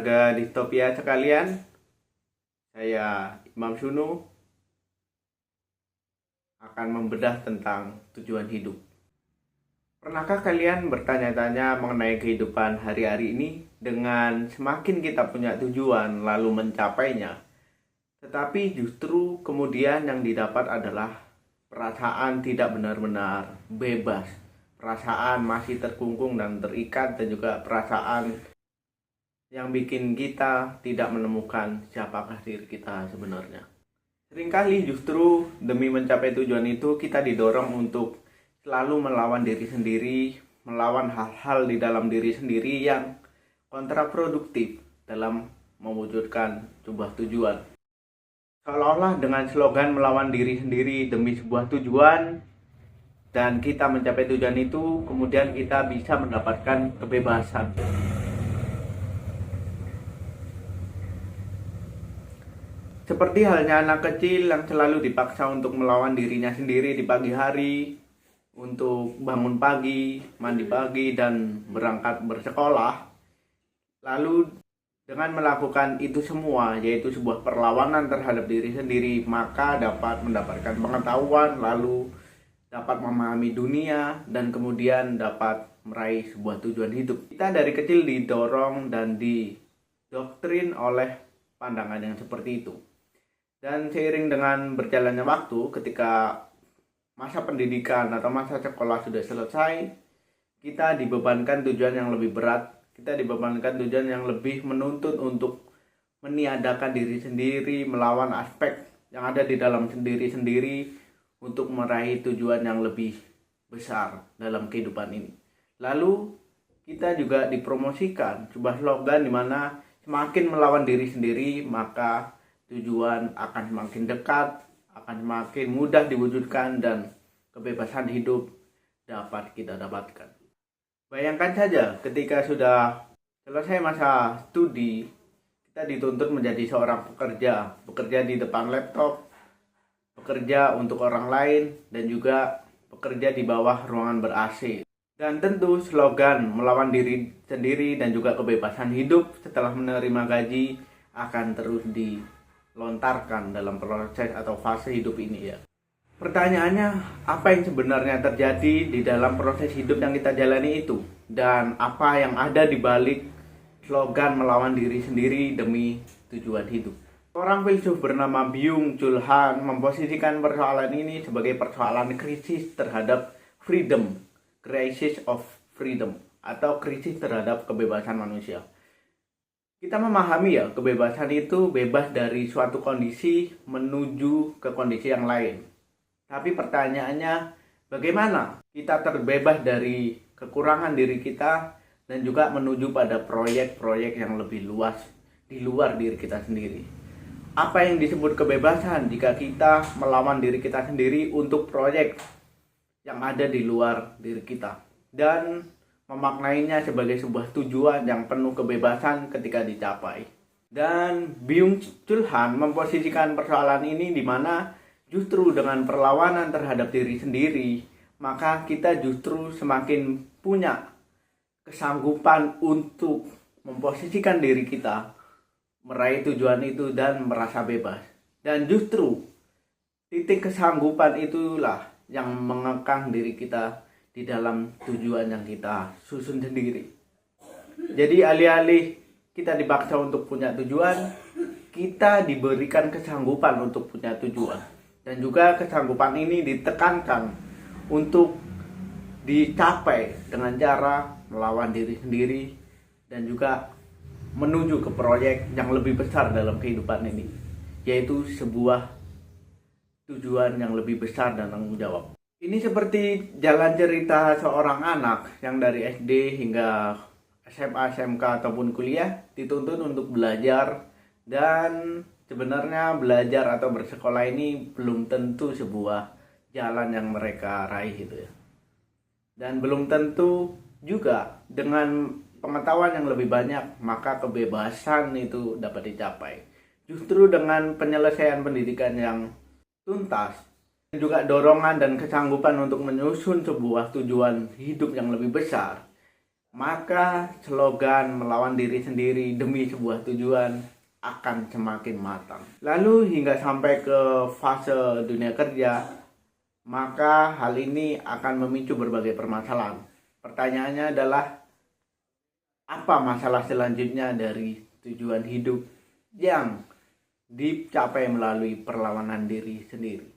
penjaga distopia sekalian, saya Imam Sunu akan membedah tentang tujuan hidup. Pernahkah kalian bertanya-tanya mengenai kehidupan hari-hari ini? Dengan semakin kita punya tujuan lalu mencapainya, tetapi justru kemudian yang didapat adalah perasaan tidak benar-benar bebas, perasaan masih terkungkung dan terikat, dan juga perasaan yang bikin kita tidak menemukan siapakah diri kita sebenarnya. Seringkali justru demi mencapai tujuan itu kita didorong untuk selalu melawan diri sendiri, melawan hal-hal di dalam diri sendiri yang kontraproduktif dalam mewujudkan sebuah tujuan. Seolah-olah dengan slogan melawan diri sendiri demi sebuah tujuan dan kita mencapai tujuan itu, kemudian kita bisa mendapatkan kebebasan. Seperti halnya anak kecil yang selalu dipaksa untuk melawan dirinya sendiri di pagi hari, untuk bangun pagi, mandi pagi, dan berangkat bersekolah. Lalu dengan melakukan itu semua, yaitu sebuah perlawanan terhadap diri sendiri, maka dapat mendapatkan pengetahuan, lalu dapat memahami dunia, dan kemudian dapat meraih sebuah tujuan hidup. Kita dari kecil didorong dan didoktrin oleh pandangan yang seperti itu. Dan seiring dengan berjalannya waktu, ketika masa pendidikan atau masa sekolah sudah selesai, kita dibebankan tujuan yang lebih berat. Kita dibebankan tujuan yang lebih menuntut untuk meniadakan diri sendiri, melawan aspek yang ada di dalam sendiri-sendiri untuk meraih tujuan yang lebih besar dalam kehidupan ini. Lalu kita juga dipromosikan sebuah slogan di mana semakin melawan diri sendiri, maka tujuan akan semakin dekat, akan semakin mudah diwujudkan, dan kebebasan hidup dapat kita dapatkan. Bayangkan saja ketika sudah selesai masa studi, kita dituntut menjadi seorang bekerja di depan laptop, bekerja untuk orang lain, dan juga bekerja di bawah ruangan ber-AC. Dan tentu slogan melawan diri sendiri dan juga kebebasan hidup setelah menerima gaji akan terus dilontarkan dalam proses atau fase hidup ini ya. Pertanyaannya, apa yang sebenarnya terjadi di dalam proses hidup yang kita jalani itu? Dan apa yang ada di balik slogan melawan diri sendiri demi tujuan hidup? Seorang filsuf bernama Byung-Chul Han memposisikan persoalan ini sebagai persoalan krisis terhadap freedom, crisis of freedom, atau krisis terhadap kebebasan manusia. Kita memahami ya, kebebasan itu bebas dari suatu kondisi menuju ke kondisi yang lain. Tapi pertanyaannya, bagaimana kita terbebas dari kekurangan diri kita dan juga menuju pada proyek-proyek yang lebih luas di luar diri kita sendiri? Apa yang disebut kebebasan jika kita melawan diri kita sendiri untuk proyek yang ada di luar diri kita dan memaknainya sebagai sebuah tujuan yang penuh kebebasan ketika dicapai? Dan Byung-Chul Han memposisikan persoalan ini di mana justru dengan perlawanan terhadap diri sendiri, maka kita justru semakin punya kesanggupan untuk memposisikan diri kita meraih tujuan itu dan merasa bebas. Dan justru titik kesanggupan itulah yang mengekang diri kita di dalam tujuan yang kita susun sendiri. Jadi alih-alih kita dipaksa untuk punya tujuan, kita diberikan kesanggupan untuk punya tujuan. Dan juga kesanggupan ini ditekankan untuk dicapai dengan cara melawan diri sendiri dan juga menuju ke proyek yang lebih besar dalam kehidupan ini, yaitu sebuah tujuan yang lebih besar dan tanggung jawab. Ini seperti jalan cerita seorang anak yang dari SD hingga SMA, SMK ataupun kuliah dituntut untuk belajar, dan sebenarnya belajar atau bersekolah ini belum tentu sebuah jalan yang mereka raih gitu ya. Dan belum tentu juga dengan pengetahuan yang lebih banyak maka kebebasan itu dapat dicapai. Justru dengan penyelesaian pendidikan yang tuntas, dan juga dorongan dan kesanggupan untuk menyusun sebuah tujuan hidup yang lebih besar, maka slogan melawan diri sendiri demi sebuah tujuan akan semakin matang. Lalu hingga sampai ke fase dunia kerja, maka hal ini akan memicu berbagai permasalahan. Pertanyaannya adalah, apa masalah selanjutnya dari tujuan hidup yang dicapai melalui perlawanan diri sendiri?